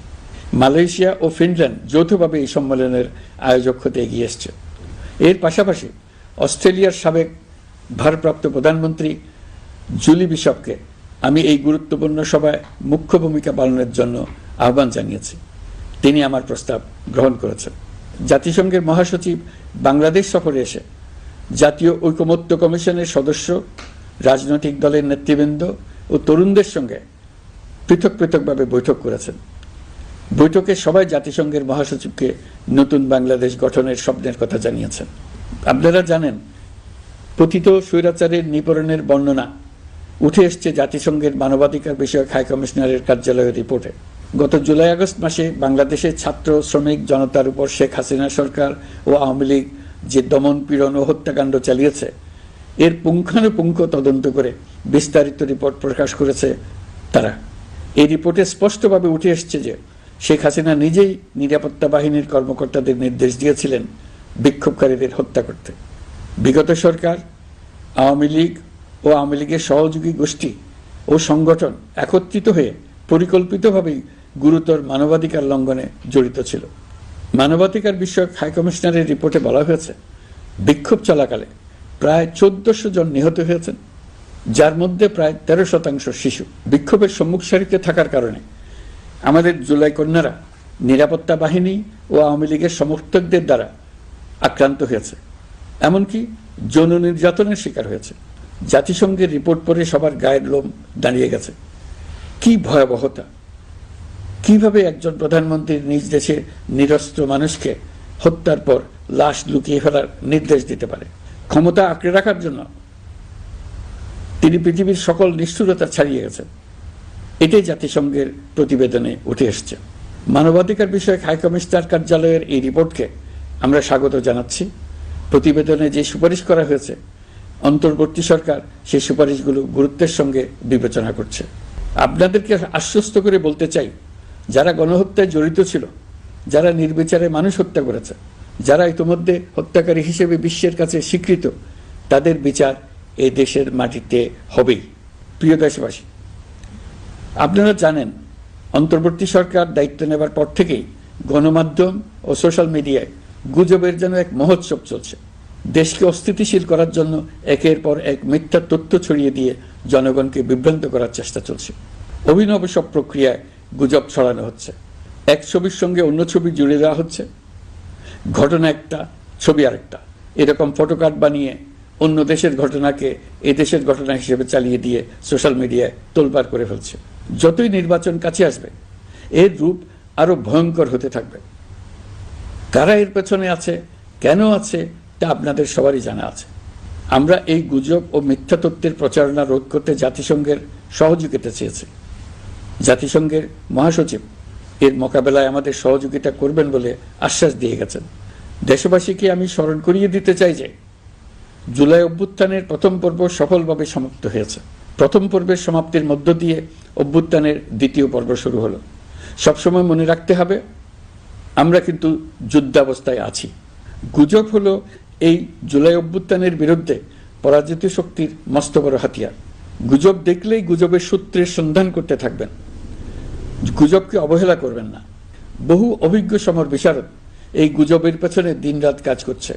মালয়েশিয়া ও ফিনল্যান্ড যৌথভাবে এই সম্মেলনের আয়োজক হতে এগিয়ে এসছে। এর পাশাপাশি অস্ট্রেলিয়ার সাবেক ভারপ্রাপ্ত প্রধানমন্ত্রী জুলি বিশপকে আমি এই গুরুত্বপূর্ণ সভায় মুখ্য ভূমিকা পালনের জন্য আহ্বান জানিয়েছি। তিনি আমার প্রস্তাব গ্রহণ করেছেন। জাতিসংঘের মহাসচিব বাংলাদেশ সফরে এসে জাতীয় ঐকমত্য কমিশনের সদস্য, রাজনৈতিক দলের নেতৃবৃন্দ ও তরুণদের সঙ্গে পৃথক পৃথকভাবে বৈঠক করেছেন। বৈঠকে সবাই জাতিসংঘের মহাসচিবকে নতুন বাংলাদেশ গঠনের স্বপ্নের কথা জানিয়েছেন। আপনারা জানেন, পতিত স্বৈরাচারের নিপরণের বর্ণনা উঠে এসছে জাতিসংঘের মানবাধিকার বিষয়ক হাই কমিশনারের কার্যালয়ের রিপোর্টে। গত জুলাই-আগস্ট মাসে বাংলাদেশের ছাত্র, শ্রমিক জনতার উপর শেখ হাসিনা সরকার ও আওয়ামী লীগ যে দমন, পীড়ন ও হত্যাকাণ্ড চালিয়েছে এর পুঙ্খানুপুঙ্খ তদন্ত করে বিস্তারিত রিপোর্ট প্রকাশ করেছে তারা। এই রিপোর্টে স্পষ্টভাবে উঠে এসছে যে শেখ হাসিনা নিজেই নিরাপত্তা বাহিনীর কর্মকর্তাদের নির্দেশ দিয়েছিলেন বিক্ষোভকারীদের হত্যা করতে। বিগত সরকার, আওয়ামী লীগ ও আওয়ামী লীগের সহযোগী গোষ্ঠী ও সংগঠন একত্রিত হয়ে পরিকল্পিতভাবেই গুরুতর মানবাধিকার লঙ্ঘনে জড়িত ছিল। মানবাধিকার বিষয়ক হাইকমিশনারের রিপোর্টে বলা হয়েছে, বিক্ষোভ চলাকালে প্রায় 1400 জন নিহত হয়েছেন, যার মধ্যে প্রায় 13% শিশু। বিক্ষোভের সম্মুখ সারিতে থাকার কারণে আমাদের জুলাই কন্যারা নিরাপত্তা বাহিনী ও আওয়ামী লীগের সমর্থকদের দ্বারা আক্রান্ত হয়েছে, এমনকি যৌন নির্যাতনের শিকার হয়েছে। জাতিসংঘের রিপোর্ট পড়ে সবার গায়ের লোম দাঁড়িয়ে গেছে। কি ভয়াবহতা! কিভাবে একজন প্রধানমন্ত্রী নিজ দেশে নিরস্ত্র মানুষকে হত্যার পর লাশ লুকিয়ে ফেলার নির্দেশ দিতে পারে? ক্ষমতা আঁকড়ে রাখার জন্য তিনি পৃথিবীর সকল নিষ্ঠুরতা ছাড়িয়ে গেছেন। এটাই জাতিসংঘের প্রতিবেদনে উঠে এসছে। মানবাধিকার বিষয়ক হাইকমিশনার কার্যালয়ের এই রিপোর্টকে আমরা স্বাগত জানাচ্ছি। প্রতিবেদনে যে সুপারিশ করা হয়েছে, অন্তর্বর্তী সরকার সেই সুপারিশগুলো গুরুত্বের সঙ্গে বিবেচনা করছে। আপনাদেরকে আশ্বস্ত করে বলতে চাই, যারা গণহত্যায় জড়িত ছিল, যারা নির্বিচারে মানুষ হত্যা করেছে, যারা ইতিমধ্যে হত্যাকারী হিসেবে বিশ্বের কাছে স্বীকৃত, তাদের বিচার এই দেশের মাটিতে হবেই। প্রিয় দেশবাসী, আপনারা জানেন অন্তর্বর্তী সরকার দায়িত্ব নেবার পর থেকেই গণমাধ্যম ও সোশ্যাল মিডিয়ায় গুজবের যেন এক মহোৎসব চলছে। দেশকে অস্থিতিশীল করার জন্য একের পর এক মিথ্যা তথ্য ছড়িয়ে দিয়ে জনগণকে বিভ্রান্ত করার চেষ্টা চলছে। অভিনব সব প্রক্রিয়ায় গুজব ছড়ানো হচ্ছে। এক ছবির সঙ্গে অন্য ছবি জুড়ে দেওয়া হচ্ছে, ঘটনা একটা ছবি আরেকটা, এরকম ফটোকার্ড বানিয়ে অন্য দেশের ঘটনাকে এ দেশের ঘটনা হিসেবে চালিয়ে দিয়ে সোশ্যাল মিডিয়ায় তোলপাড় করে ফেলছে। যতই নির্বাচন কাছে আসবে এর রূপ আরো ভয়ঙ্কর হতে থাকবে। কারা এর পেছনে আছে, কেন আছে, তা আপনাদের সবারই জানা আছে। আমরা এই গুজব ও মিথ্যা তথ্যের প্রচারণা রোধ করতে জাতিসংঘের সহযোগিতা চেয়েছি। জাতিসংঘের মহাসচিব এর মোকাবেলায় আমাদের সহযোগিতা করবেন বলে আশ্বাস দিয়ে গেছেন। দেশবাসীকে আমি স্মরণ করিয়ে দিতে চাই যে জুলাই অভ্যুত্থানের প্রথম পর্ব সফলভাবে সমাপ্ত হয়েছে। প্রথম পর্বের সমাপ্তির মধ্য দিয়ে অভ্যুত্থানের দ্বিতীয় পর্ব শুরু হলো। সবসময় মনে রাখতে হবে, আমরা কিন্তু যুদ্ধাবস্থায় আছি। গুজব হলো এই জুলাই অভ্যুত্থানের বিরুদ্ধে পরাজিত শক্তির মস্ত বড় হাতিয়ার। গুজব দেখলেই গুজবের সূত্রের সন্ধান করতে থাকবেন, গুজবকে অবহেলা করবেন না। বহু অভিজ্ঞ সমর বিশারদ এই গুজবের পেছনে দিনরাত কাজ করছে।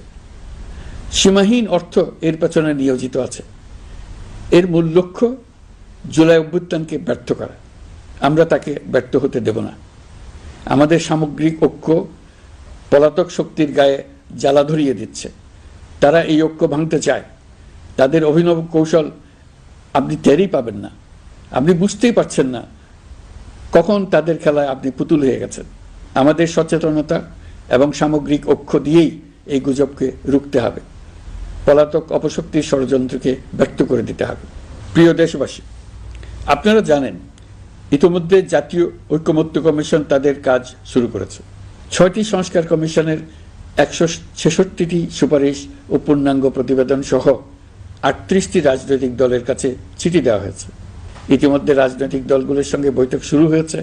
সীমাহীন অর্থ এর পেছনে নিয়োজিত আছে। এর মূল লক্ষ্য জুলাই অভ্যুত্থানকে ব্যর্থ করা। আমরা তাকে ব্যর্থ হতে দেব না। আমাদের সামগ্রিক ঐক্য পলাতক শক্তির গায়ে জ্বালা ধরিয়ে দিচ্ছে। তারা এই ঐক্য ভাঙতে চায়। তাদের অভিনব কৌশল আপনি টেরই পাবেন না, আপনি বুঝতেই পারছেন না কখন তাদের খেলায় আপনি পুতুল হয়ে গেছেন। আমাদের সচেতনতা এবং সামগ্রিক ঐক্য দিয়েই এই গুজবকে রুখতে হবে, পলাতক অপশক্তির ষড়যন্ত্রকে ব্যর্থ করে দিতে হবে। প্রিয় দেশবাসী, আপনারা জানেন ইতিমধ্যে জাতীয় ঐকমত্য কমিশন তাদের কাজ শুরু করেছে। 6টি সংস্কার কমিশনের 166টি সুপারিশ ও পূর্ণাঙ্গ প্রতিবেদন সহ 38টি রাজনৈতিক দলের কাছে চিঠি দেওয়া হয়েছে। ইতিমধ্যে রাজনৈতিক দলগুলোর সঙ্গে বৈঠক শুরু হয়েছে।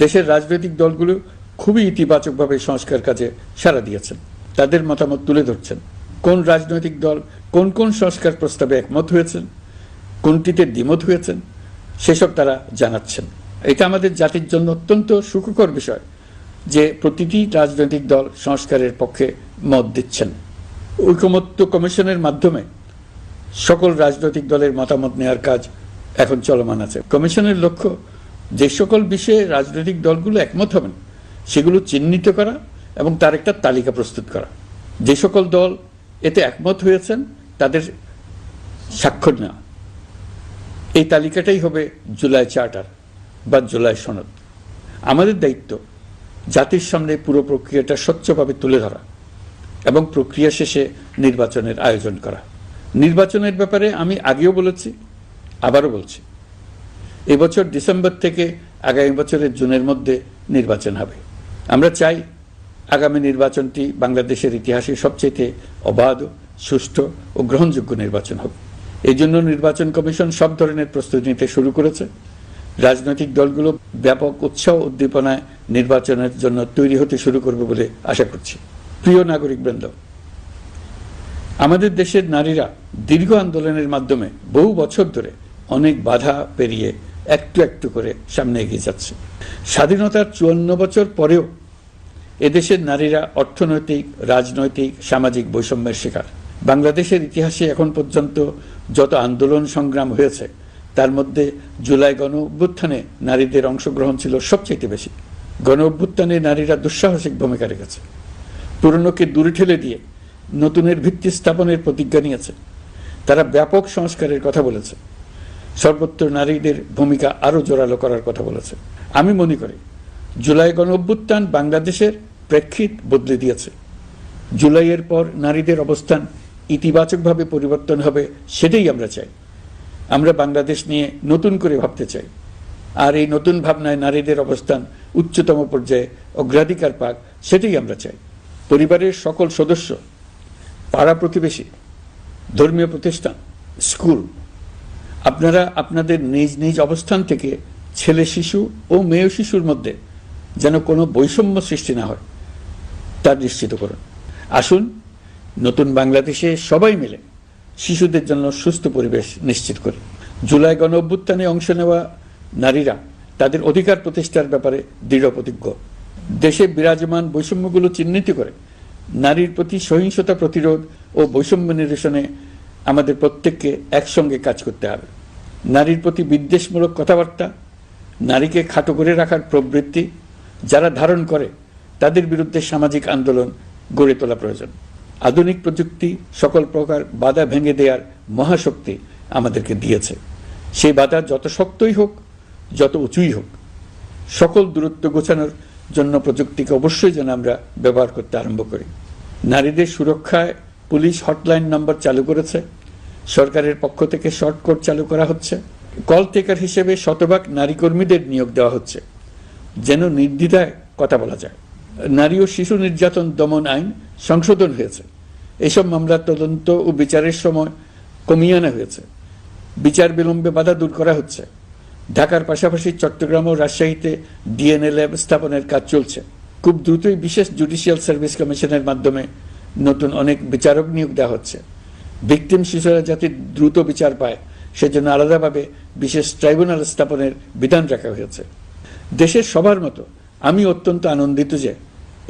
দেশের রাজনৈতিক দলগুলো খুবই ইতিবাচকভাবে সংস্কার কাজে সাড়া দিয়েছেন, তাদের মতামত তুলে ধরছেন। কোন রাজনৈতিক দল কোন কোন সংস্কার প্রস্তাবে একমত হয়েছেন, কোনটিতে দ্বিমত হয়েছেন, সেসব তারা জানাচ্ছেন। এটা আমাদের জাতির জন্য অত্যন্ত সুখকর বিষয় যে প্রতিটি রাজনৈতিক দল সংস্কারের পক্ষে মত দিচ্ছেন। ঐকমত্য কমিশনের মাধ্যমে সকল রাজনৈতিক দলের মতামত নেওয়ার কাজ এখন চলমান আছে। কমিশনের লক্ষ্য যে সকল বিষয়ে রাজনৈতিক দলগুলো একমত হবেন সেগুলো চিহ্নিত করা এবং তার একটা তালিকা প্রস্তুত করা। যে সকল দল এতে একমত হয়েছেন তাদের স্বাক্ষর নেওয়া। এই তালিকাটাই হবে জুলাই চার্টার বা জুলাই সনদ। আমাদের দায়িত্ব জাতির সামনে পুরো প্রক্রিয়াটা স্বচ্ছভাবে তুলে ধরা এবং প্রক্রিয়া শেষে নির্বাচনের আয়োজন করা। নির্বাচনের ব্যাপারে আমি আগেও বলেছি, আবারও বলছি, এবছর ডিসেম্বর থেকে আগামী বছরের জুনের মধ্যে নির্বাচন হবে। আমরা চাই আগামী নির্বাচনটি বাংলাদেশের ইতিহাসে সবচেয়ে অবাধ, সুষ্ঠু ও গ্রহণযোগ্য নির্বাচন হবে। এই জন্য নির্বাচন কমিশন সব ধরনের প্রস্তুতি নিতে শুরু করেছে। রাজনৈতিক দলগুলো ব্যাপক উৎসাহ উদ্দীপনায় নির্বাচনের জন্য তৈরি হতে শুরু করবে বলে আশা করছি। প্রিয় নাগরিকবৃন্দ, আমাদের দেশের নারীরা দীর্ঘ আন্দোলনের মাধ্যমে বহু বছর ধরে অনেক বাধা পেরিয়ে একটু একটু করে সামনে এগিয়ে যাচ্ছে। স্বাধীনতার 54 বছর পরেও এদেশের নারীরা অর্থনৈতিক, রাজনৈতিক, সামাজিক বৈষম্যের শিকার। বাংলাদেশের ইতিহাসে এখন পর্যন্ত যত আন্দোলন সংগ্রাম হয়েছে তার মধ্যে জুলাই গণ অভ্যুত্থানে নারীদের অংশগ্রহণ ছিল সবচেয়ে বেশি। গণ অভ্যুত্থানে নারীরা দুঃসাহসিক ভূমিকা রেখেছে। পুরনোকে দূরে ঠেলে দিয়ে নতুনের ভিত্তি স্থাপনের প্রতিজ্ঞা নিয়েছে। তারা ব্যাপক সংস্কারের কথা বলেছে। সর্বত্র নারীদের ভূমিকা আরো জোরালো করার কথা বলেছে। আমি মনে করি জুলাই গণ অভ্যুত্থান বাংলাদেশের প্রেক্ষিত বদলে দিয়েছে। জুলাইয়ের পর নারীদের অবস্থান ইতিবাচকভাবে পরিবর্তন হবে, সেটাই আমরা চাই। আমরা বাংলাদেশ নিয়ে নতুন করে ভাবতে চাই। আর এই নতুন ভাবনায় নারীদের অবস্থান উচ্চতম পর্যায়ে অগ্রাধিকার পাক, সেটাই আমরা চাই। পরিবারের সকল সদস্য, পাড়া প্রতিবেশী, ধর্মীয় প্রতিষ্ঠান, স্কুল, আপনারা আপনাদের নিজ নিজ অবস্থান থেকে ছেলে শিশু ও মেয়ে শিশুর মধ্যে যেন কোনো বৈষম্য সৃষ্টি না হয় তা নিশ্চিত করুন। আসুন নতুন বাংলাদেশে সবাই মিলে শিশুদের জন্য সুস্থ পরিবেশ নিশ্চিত করি। জুলাই গণ অভ্যুত্থানে অংশ নেওয়া নারীরা তাদের অধিকার প্রতিষ্ঠার ব্যাপারে দৃঢ় প্রতিজ্ঞ। দেশে বিরাজমান বৈষম্যগুলো চিহ্নিত করে নারীর প্রতি সহিংসতা প্রতিরোধ ও বৈষম্য নিরসনে আমাদের প্রত্যেককে একসঙ্গে কাজ করতে হবে। নারীর প্রতি বিদ্বেষমূলক কথাবার্তা, নারীকে খাটো করে রাখার প্রবৃত্তি যারা ধারণ করে তাদের বিরুদ্ধে সামাজিক আন্দোলন গড়ে তোলা প্রয়োজন। আধুনিক প্রযুক্তি সকল প্রকার বাধা ভেঙে দেওয়ার মহাশক্তি আমাদেরকে দিয়েছে। সেই বাধা যত শক্তই হোক, যত উঁচুই হোক, সকল দূরত্ব গোছানোর জন্য প্রযুক্তিকে অবশ্যই যেন আমরা ব্যবহার করতে আরম্ভ করি। নারীদের সুরক্ষায় পুলিশ হটলাইন নম্বর চালু করেছে, সরকারের পক্ষ থেকে শর্ট কোড চালু করা হচ্ছে, কল টেকার হিসেবে শতভাগ নারী কর্মীদের নিয়োগ দেওয়া হচ্ছে যেন নির্দ্বিধায় কথা বলা যায়। নারী ও শিশু নির্যাতন দমন আইন সংশোধন হয়েছে, এসব মামলার তদন্ত ও বিচারের সময় কমিয়ে আনা হয়েছে, বিচার বিলম্বে বাধা দূর করা হচ্ছে। ঢাকার পাশাপাশি চট্টগ্রাম ও রাজশাহীতে ডিএনএ ল্যাব স্থাপনের কাজ চলছে। খুব দ্রুতই বিশেষ জুডিশিয়াল সার্ভিস কমিশনের মাধ্যমে নতুন অনেক বিচারক নিয়োগ দেওয়া হচ্ছে। ভিকটিম শিশুরা যাতে দ্রুত বিচার পায় সেজন্য আলাদাভাবে বিশেষ ট্রাইব্যুনাল স্থাপনের বিধান রাখা হয়েছে। দেশের সবার মতো আমি অত্যন্ত আনন্দিত যে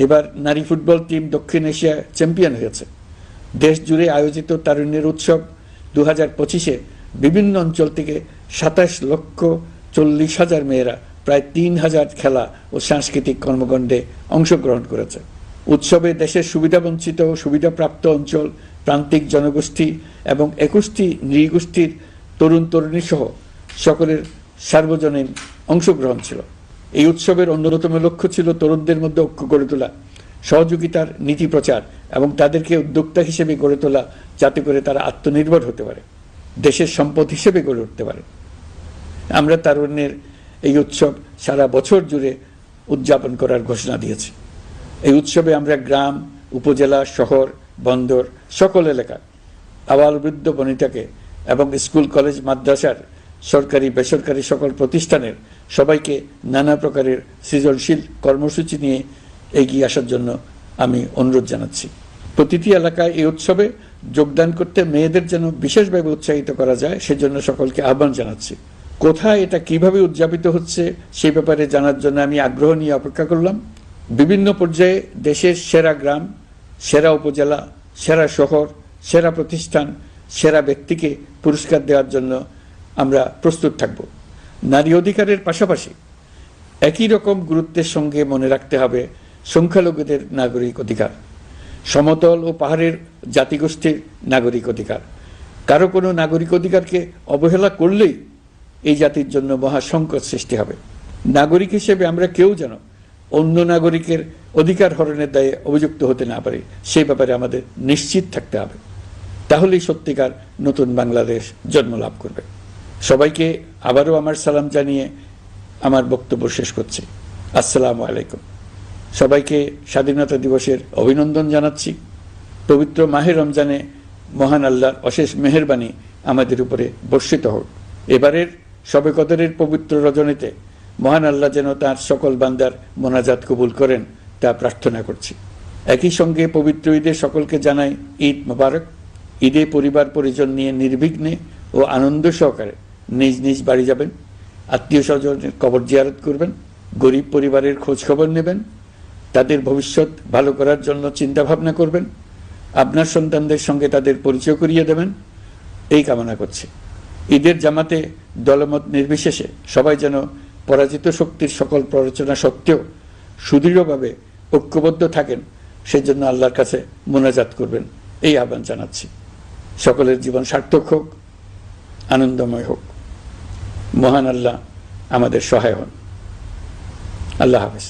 এবার নারী ফুটবল টিম দক্ষিণ এশিয়া চ্যাম্পিয়ন হয়েছে। দেশ জুড়ে আয়োজিত তারুণ্যের উৎসব 2025-এ বিভিন্ন অঞ্চল থেকে 27,40,000 মেয়েরা প্রায় 3,000 খেলা ও সাংস্কৃতিক কর্মকাণ্ডে অংশগ্রহণ করেছে। উৎসবে দেশের সুবিধাবঞ্চিত ও সুবিধাপ্রাপ্ত অঞ্চল, প্রান্তিক জনগোষ্ঠী এবং 21টি নৃগোষ্ঠীর তরুণ তরুণী সহ সকলের সার্বজনীন অংশগ্রহণ ছিল। এই উৎসবের অন্যতম লক্ষ্য ছিল তরুণদের মধ্যে ঐক্য গড়ে তোলা, সহযোগিতার নীতি প্রচার এবং তাদেরকে উদ্যোক্তা হিসেবে গড়ে তোলা যাতে করে তারা আত্মনির্ভর হতে পারে, দেশের সম্পদ হিসেবে গড়ে উঠতে পারে। আমরা তারুণ্যের এই উৎসব সারা বছর জুড়ে উদযাপন করার ঘোষণা দিয়েছি। এই উৎসবে আমরা গ্রাম, উপজেলা, শহর, বন্দর সকল এলাকা, আবাল বৃদ্ধ বনিতাকে এবং স্কুল, কলেজ, মাদ্রাসার সরকারি বেসরকারি সকল প্রতিষ্ঠানের সবাইকে নানা প্রকারের সৃজনশীল কর্মসূচি নিয়ে এগিয়ে আসার জন্য আমি অনুরোধ জানাচ্ছি। প্রতিটি এলাকায় এই উৎসবে যোগদান করতে মেয়েদের যেন বিশেষভাবে উৎসাহিত করা যায় সেজন্য সকলকে আহ্বান জানাচ্ছি। কোথায় এটা কিভাবে উদযাপিত হচ্ছে সেই ব্যাপারে জানার জন্য আমি আগ্রহ নিয়ে অপেক্ষা করলাম। বিভিন্ন পর্যায়ে দেশের সেরা গ্রাম, সেরা উপজেলা, সেরা শহর, সেরা প্রতিষ্ঠান, সেরা ব্যক্তিকে পুরস্কার দেওয়ার জন্য আমরা প্রস্তুত থাকব। নারী অধিকারের পাশাপাশি একই রকম গুরুত্বের সঙ্গে মনে রাখতে হবে সংখ্যালঘুদের নাগরিক অধিকার, সমতল ও পাহাড়ের জাতিগোষ্ঠীর নাগরিক অধিকার। কারো কোনো নাগরিক অধিকারকে অবহেলা করলেই এই জাতির জন্য মহা সংকট সৃষ্টি হবে। নাগরিক হিসেবে আমরা কেউ যেন অন্য নাগরিকের অধিকার হরণের দায়ে অভিযুক্ত হতে না পারি সেই ব্যাপারে আমাদের নিশ্চিত থাকতে হবে। তাহলেই সত্যিকার নতুন বাংলাদেশ জন্ম লাভ করবে। সবাইকে আবারও আমার সালাম জানিয়ে আমার বক্তব্য শেষ করছি। আসসালামু আলাইকুম। সবাইকে স্বাধীনতা দিবসের অভিনন্দন জানাচ্ছি। পবিত্র মাহে রমজানে মহান আল্লাহর অশেষ মেহেরবানি আমাদের উপরে বর্ষিত হোক। এবারের শবে কদরের পবিত্র রজনীতে মহান আল্লাহ যেন তার সকল বান্দার মোনাজাত কবুল করেন তা প্রার্থনা করছি। একই সঙ্গে পবিত্র ঈদে সকলকে জানাই ঈদ মোবারক। ঈদে পরিবার পরিজন নিয়ে নির্বিঘ্নে ও আনন্দ সহকারে নিজ নিজ বাড়ি যাবেন, আত্মীয় স্বজনের কবর জিয়ারত করবেন, গরিব পরিবারের খোঁজ খবর নেবেন, তাদের ভবিষ্যৎ ভালো করার জন্য চিন্তা ভাবনা করবেন, আপনার সন্তানদের সঙ্গে তাদের পরিচয় করিয়ে দেবেন, এই কামনা করছি। ঈদের জামাতে দলমত নির্বিশেষে সবাই যেন পরাজিত শক্তির সকল প্ররোচনা সত্ত্বেও সুদৃঢ়ভাবে ঐক্যবদ্ধ থাকেন সেজন্য আল্লাহর কাছে মোনাজাত করবেন এই আহ্বান জানাচ্ছি। সকলের জীবন সার্থক হোক, আনন্দময় হোক। মহান আল্লাহ আমাদের সহায় হন। আল্লাহ হাফেজ।